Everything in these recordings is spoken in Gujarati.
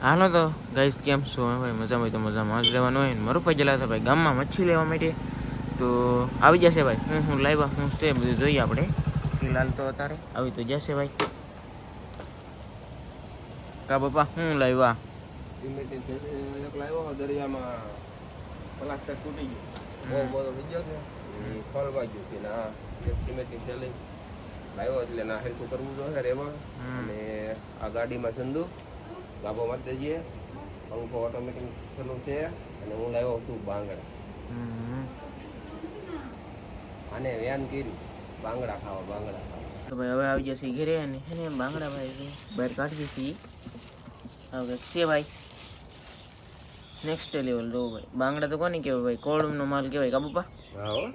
હાલો તો ગાઈસ કેમ છો ભાઈ? મજામાં તો મજામાં જ રહેવાનું હોય ને. મારું ભાઈ ગયેલા હતા ભાઈ ગામમાં મચ્છી લેવા માટે, તો આવી જશે ભાઈ. હું લાવ્યા હું છે બધું જોઈએ આપણે. ફિલહાલ તો અત્યારે આવી તો જશે ભાઈ. કા બાપા હું લાવ્યા? એક લાવ્યો દરિયામાં પ્લાસ્ટર તૂટી ગયું, બહુ બધો થઈ ગયો છે એ ખોલવા ગયું કે ના એક સિમેન્ટની થેલી લાવ્યો એટલે ના હેલ્પ કરવું જોઈએ રેવા. અને આ ગાડીમાં ચંદુ ગાભો મારી દેજે, પંખો ઓટોમેટિક ચાલુ છે. અને હું લાવ્યો છું બાંગડા, અને વ્યાન કર્યું બાંગડા ખાવા. તો ભાઈ હવે આવી જશે ઘરે અને હે ને બાંગડા ભાઈ બહાર કાઢી છીએ. હવે કંઈક છે ભાઈ નેક્સ્ટ લેવલ. જો ભાઈ બાંગડા તો કોને કહેવાય ભાઈ? કોળમનો માલ કહેવાય કા બાપા? હા.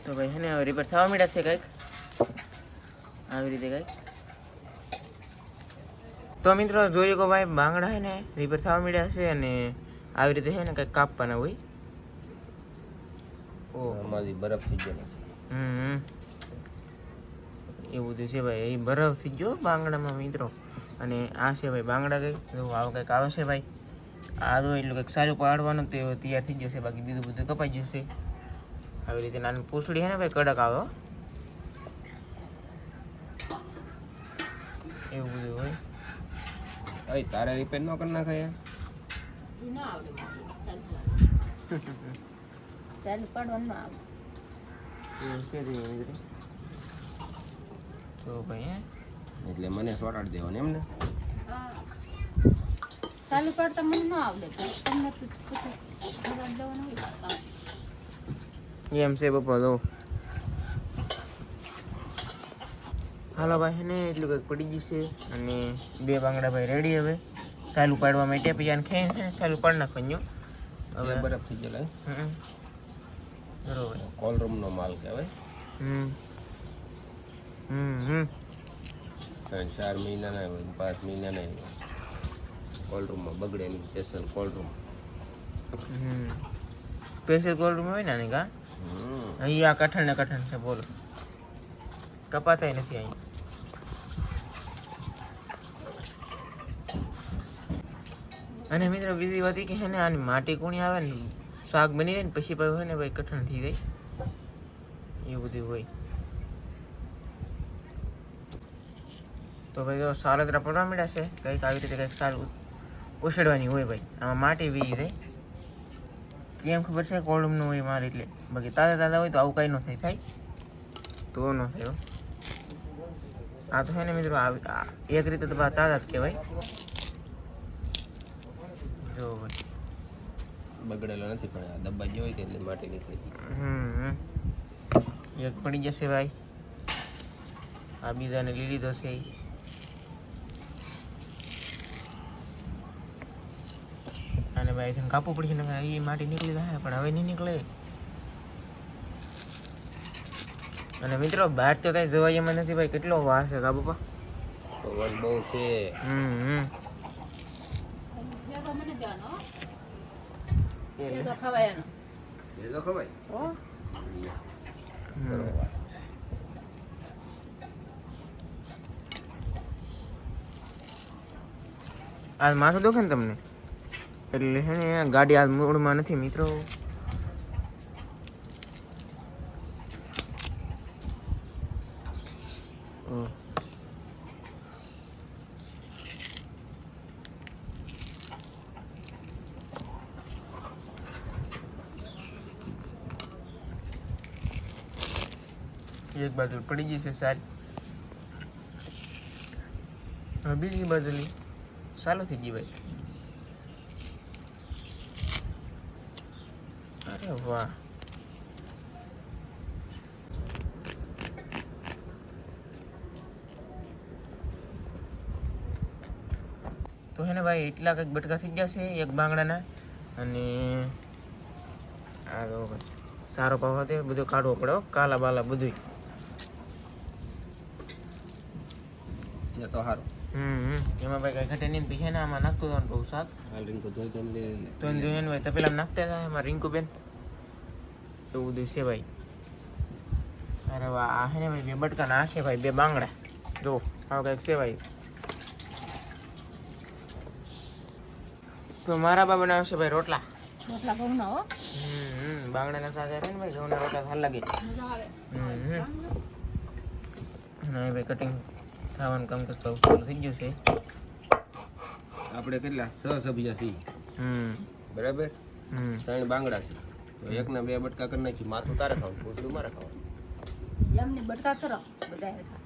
તો ભાઈ હે ને હવે રિપેર થવા માંડ્યા છે કંઈક આવી રીતે કંઈક. તો મિત્રો જોયું કે ભાઈ બાંગડા છે ને રિપેર થવા માંડ્યા છે અને આવી રીતે છે ને કંઈક કાપવાના હોય. આમાંથી બરફ થઈ ગયેલો છે. એવું બધું છે ભાઈ. એ બરફ થઈ ગયો બાંગડામાં મિત્રો. અને આ છે ભાઈ બાંગડા કંઈક આવું કંઈક આવે છે ભાઈ. આ તો એટલું કંઈક સારું પાડવાનું તો તૈયાર થઈ જશે, બાકી બીજું બધું કપાઈ જશે. આવી રીતે નાની પૂછડી છે ને ભાઈ કડક આવે એવું બધું હોય. અય તારે રિપેર ન કરી નાખાય? તો ભાઈ એટલે મને સોટાડી દેવાની એમ ને? ચાલુ પડતા મને ન આવડે, તમને દેવાનું એમ છે પપ્પા. તો હાલો ભાઈ ને એટલું કંઈક પડી જશે અને બે બાંગડા ભાઈ રેડી હવે ચાલુ પાડવા માટે. પછી આને ખેંચ છે ચાલુ પાડી નાખવાનું. હવે બરફ થઈ ગયેલા બરોબર. કોલરૂમનો માલ કહેવાય. 4 મહિનાના હોય, 5 મહિનાના હોય. કોલરૂમમાં બગડે નહીં, સ્પેશિયલ કોલરૂમ. સ્પેશિયલ કોલરૂમ હોય ને કા? અહીં આ કઠણ ને કઠણ છે બોલો, કપાતાય નથી અહીં. અને મિત્રો બીજી વાત એ કે છે ને આની માટી કુણી આવે ને શાક બની જાય ને પછી ભાઈ હોય ને ભાઈ કઠણ થઈ જાય એવું બધું હોય. તો ભાઈ જો સાલતરા પડવા માંડ્યા છે કંઈક આવી રીતે કંઈક સારું ઉછળવાની હોય ભાઈ. આમાં માટી વીજી જાય કેમ ખબર છે? કોલમનું હોય મારે એટલે. બાકી તાજા હોય તો આવું કાંઈ ન થાય તો ન થાય. આ તો છે ને મિત્રો એક રીતે તો તાજા જ કહેવાય. જો ભાઈ બગડેલો નથી પણ આ ડબ્બા જે હોય કે એટલે માટી નીકળી. એક પડી જશે ભાઈ. આ બીજાને લઈ લીધો છે. અને ભાઈ એને કાપવું પડશે ને એ માટી નીકળી જાય પણ હવે નહીં નીકળે. અને મિત્રો બહાર તો કઈ જવાય એમાં નથી ભાઈ. કેટલો વાર છે કા બાપા? પવન બહુ છે. ખવાય આજ માથું દુખે ને તમને એટલે છે ને ગાડી આજ મૂડમાં નથી મિત્રો. એક બાજુ પડી જશે સારી, હવે બીજી બાજુ ચાલુ થઈ ગઈ ભાઈ. અરે વાહ. તો હે ને ભાઈ એટલા કંઈક બટકા થઈ ગયા છે એક બાંગડાના. અને આ તો સારો ભાવ હતો બધું કાઢવો પડે કાલા બાલા બધું. તો સારું. એમાં ભાઈ કઈ ઘટે નહીં. પછી ને આમાં નાખતું હતું બહુ શાક રીંકુ ધોઈ તો જોઈએ ને ભાઈ. તો પેલા નાખતા હતા એમાં રીંકુ બેન એવું બધું છે ભાઈ. અરે વાહ. આ છે ને ભાઈ બે બટકા ના છે ભાઈ, બે બાંગડા. જો આવું કંઈક છે ભાઈ. તો મારા બા બનાવે છે ભાઈ રોટલા. રોટલા ઘઉંના હો બાંગડાના સાથે રહે ને ભાઈ ઘઉંના રોટલા સારા લાગે. મજા આવે ના ભાઈ કટિંગ થવાનું કામ કરતા ચાલુ થઈ ગયું છે. આપણે કેટલા 6 સભ્ય છીએ બરાબર. 3 બાંગડા છે તો એકના 2 બટકા કરી નાખી. માથું તારે ખાવું, કોથળું મારે ખાવાનું. એમને બટકા કરો બધા હરખા.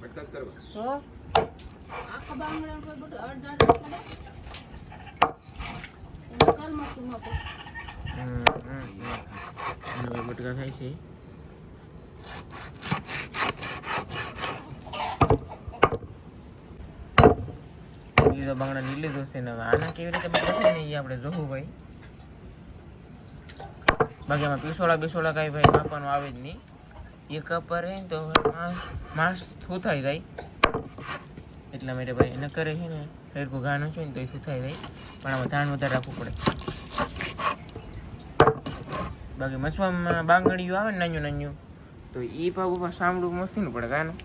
બટકા જ કરવા. તો આખા બાંગડાને કોઈ બટકા અડધા અડધા કરે એમાં તેલ મરચું ન પડે. હવે બટકા થાય છે. બીજો બાંગડા ની લીધો છે ને હવે આના કેવી રીતે બટકા થાય ને એ આપણે જોવું ભાઈ. બાકી આમાં પીસોડા બીસોડા કાંઈ ભાઈ કાપવાનું આવે જ નહીં. એક કપર રહે ને તો માંસ થૂથાઈ જાય એટલા માટે ભાઈ ન કરે છે ને હરખું ઘા છે ને તો એ થૂથાઈ જાય. પણ આમાં ધ્યાન વધારે રાખવું પડે. બાકી મસવામાં બાંગડીયું આવે ને નાનું નાનું તો એ પાક ઉપર સાંભળવું મસ્તી નું પડે કાનું.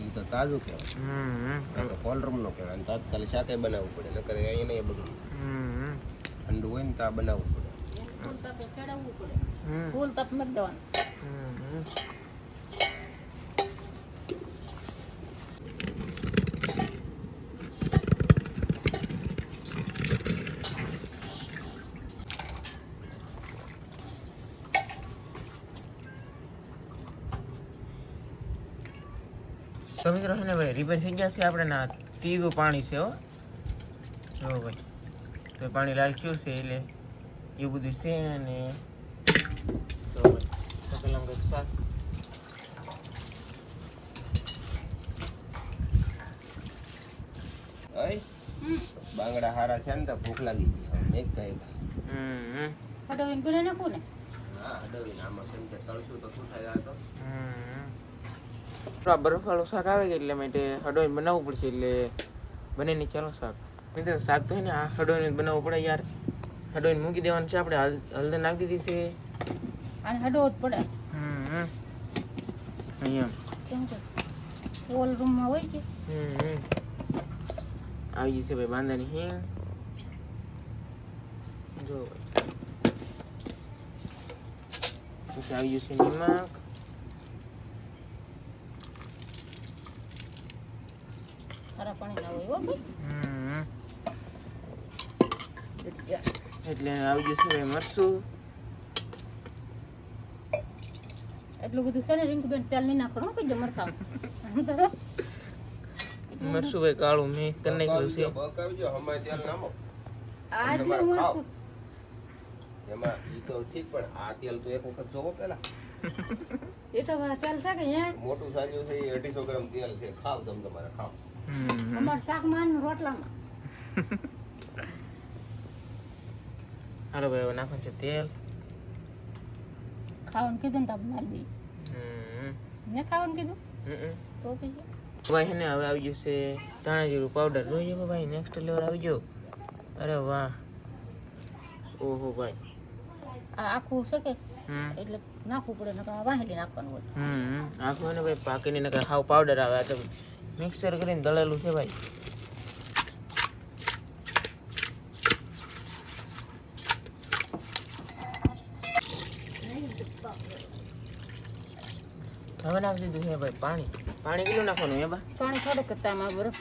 એ તો તાજું કહેવાય. તો કોલરૂમ નો કહેવાય. અને તાત્કાલિક શાકે બનાવવું પડે. નકર અહીંયા નહીં બધું ઠંડુ હોય ને તો આ બનાવવું પડે. ફૂલ તપે ચડાવવું પડે. ફૂલ તપ મૂકી દેવાનું. તો મિત્રો છે ને ભાઈ રિપેર થઈ ગયા છે આપણે ના ત્રીજું પાણી છે હો. જો ભાઈ તો પાણી લાલ થયું છે એટલે એવું બધું છે. અને તો ભાઈ તો પેલા કંઈક શાક બાંગડા હારા છે ને તો ભૂખ લાગી ગઈ. હવે મેં કહી ફટાવીને ભીને નાખું ને. હા અડવીને આમાં કેમ કે તળશું તો શું થાય? આ તો બરફવાળું શાક આવે કે એટલે માટે હડોઈને બનાવવું પડશે. એટલે બને નહીં ચાલો શાક. મિત્રો શાક તો ને આ હડોઈને બનાવવું પડે યાર. હડોઈને મૂકી દેવાનું છે આપણે. હળદર નાખી દીધી છે. અને હડવો જ પડે. અહીંયા કેમ કે ઓલ રૂમમાં હોય કે આવી ગઈ છે ભાઈ બાંધાની હિંગ. જો પછી આવી ગયું છે નિમક. સારા પાણી ના હોય હો ભાઈ. એટલે આવી ગયું છે ભાઈ મરચું. એટલું બધું છે ને રિંકુબેન તેલ નહીં નાખવાનું કઈ મરસા મરચું ભાઈ કાળું મેં કરી નાખ્યું છે. બકાવજો હમાય તેલ નામો. આટલું મરચું એમાં ઈ તો ઠીક પણ આ તેલ તો એક વખત જોવો પેલા. એ તો તેલ છે કે હે મોટું સાજ્યું છે એ 250 ગ્રામ તેલ છે. ખાવ તમે તમારે ખાવ. અમાર શાકમાં ને રોટલામાં. હાલો ભાઈ હવે નાખવાનું છે તેલ. ખાવાનું કીધું ને તો આપણે નાખી દઈએ. મેં ખાવાનું કીધું તો પછી ભાઈ છે ને હવે આવી ગયું છે ધાણા જીરું પાવડર. જોઈએ કે ભાઈ નેક્સ્ટ લેવલ આવી ગયો. અરે વાહ. ઓહો ભાઈ આ આખું છે કે એટલે નાખવું પડે નકર વાહેલી નાખવાનું હોય. આખું ને ભાઈ પાકીને નકર હાવ પાવડર આવે. આ તો મિક્સર કરીને દળેલું છે ભાઈ. હવે નાખી દીધું છે ભાઈ પાણી. પાણી કેટલું નાખવાનું હે બા? પાણી થોડુંક કરતા માં બરફ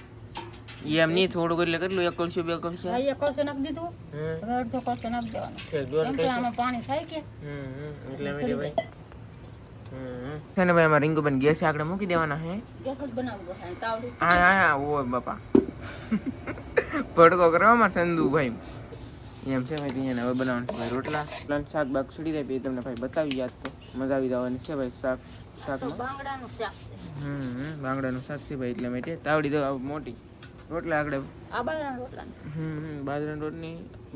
એમ નહીં થોડુંક એટલે કેટલું 1 કળશું 2 કળશું? ભાઈ કોસો નાખી દીધું. હવે અડધો કોસો નાખી દેવાનો. કેમ કે આમાં પાણી થાય કે એટલે મેડે ભાઈ છે ને ભાઈ અમારે રીંગુબેન ગેસ આગળ મૂકી દેવાના હે. ગેસ જ બનાવવું પડે તાવડું. હા ઓય બાપા ભડકો કરવામાં સંદુ ભાઈ એમ છે ભાઈ. અહીંયા હવે બનાવવાનું છે ભાઈ રોટલા. શાક બાક છડી દે પછી તમને ભાઈ બતાવી યાદ તો મજા આવી જવાની છે ભાઈ. શાકમાં બાંગડાનું શાક બાંગડાનું શાક છે ભાઈ. એટલે માટે તાવડી દો મોટી રોટલા આગળ. આ બાજરાના રોટલા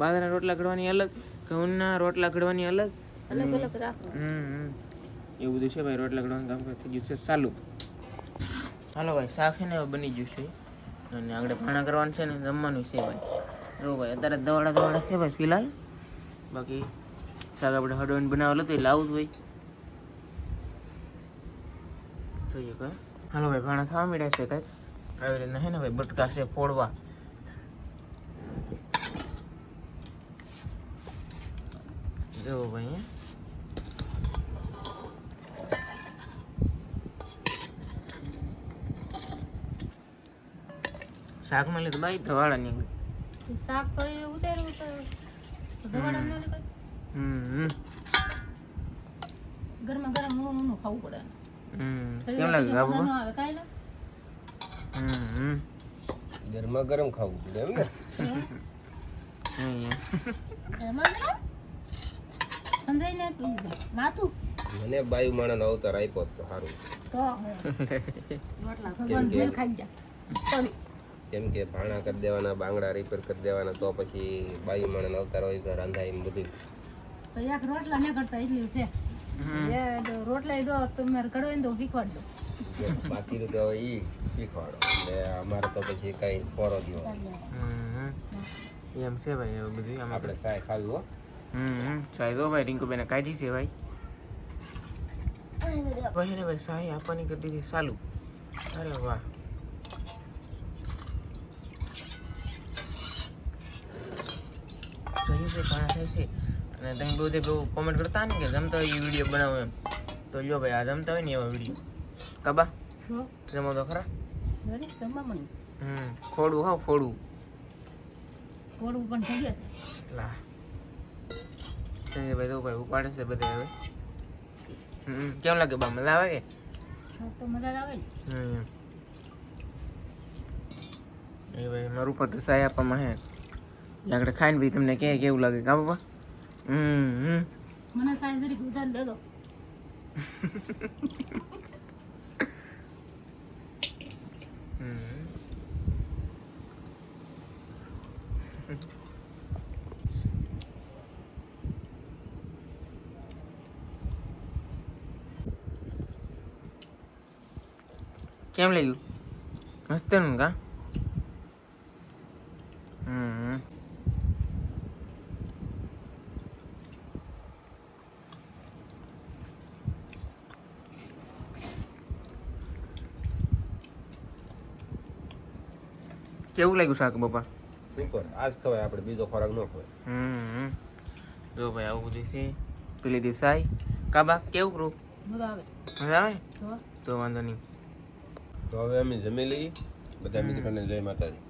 બાજરાના રોટલા ઘડવાની અલગ, ઘઉંના રોટલા ઘડવાની અલગ. અલગ અલગ રાખવાનું. એવું બધું છે ભાઈ. રોટલા ઘડવાનું કામ થઈ ગયું છે ચાલુ. હાલો ભાઈ શાક છે ને હવે બની ગયું છે. અને આગળ પાણા કરવાનું છે ને જમવાનું છે ભાઈ. જો ભાઈ અત્યારે દવાડા છે ભાઈ ફિલહાલ. બાકી શાક આપણે હડોઈને બનાવેલું હતું એટલે આવું જ હોય. જોઈએ કે હાલો ભાઈ પાણા થવા મળ્યા છે કાંઈક આવી રીતના છે ને ભાઈ. બટકા છે ફોડવા. જો ભાઈ શાકમાં લીધું બાઈ ધવાડા નીકળી. શાક તો એ ઉતાર્યું તો ધવાડા ન નીકળે. ગરમા ગરમ ઊનું ખાવું પડે. કેમ લાગે મજા બાબુ? ન આવે કાંઈ લા. ગરમા ગરમ ખાવું પડે એમ ને એમાં ને સમજાય ને માથું મને બાયુ માણસનો અવતાર આપ્યો તો સારું તો રોટલા કેમ ભગવાન કે? મેલ ખાઈ જા પડી. કેમ કે ભાણા કરી દેવાના બાંગડા રિપેર કરી દેવાના તો પછી બાયુ માણસનો અવતાર હોય તો રાંધાય એમ બધું તો એક રોટલા ન કરતા એટલી છે એ રોટલા દો તમે કડો ને તો શીખવાડજો. બાકી તો હવે ઈ શીખવાડો એટલે અમારે તો પછી કઈ પોરો ગયો એમ છે ભાઈ એવું બધું આમાં આપણે સાય ખાવી હો ચાય દો ભાઈ રિંકુબેને કાઢી છે ભાઈ ભાઈ ને ભાઈ સાહી આપવાની કરી દીધી ચાલુ. અરે વાહ જોયું છે ઘણા થાય છે અને તમે બધે બહુ કોમેન્ટ કરતા ને કે જમતા હોય એ વિડીયો બનાવો એમ તો લ્યો ભાઈ આ જમતા હોય ને એવા વિડીયો કાબા જો જમો તો ખરા. બરી જમવાની ખોડું હા ખોડું થોડું પણ થઈ જશે. લા ભાઈ તો ભાઈ ઉપાડે છે બધે હવે. કેમ લાગે બા મજા આવે કે તો મજા આવે ને. એ ભાઈ મારું પર તો સાય આપવામાં હે લાકડે ખાઈને ભાઈ તમને કે કેવું લાગે કા બાબા? મને સાહેબ જરીક ઉધાર દે દો. કેમ લાગ્યું? મસ્ત ને કા? કેવું લાગ્યું શાક બાપા? સુપર આજ ખવાય આપણે બીજો ખોરાક ન ખવાય જો ભાઈ આવું બધું છે. પેલી દી સાઈ કાબા કેવું કરું? મજા આવે મજા આવે ને? તો તો વાંધો નહીં. તો હવે અમે જમી લઈએ બધા મિત્રોને જય માતાજી.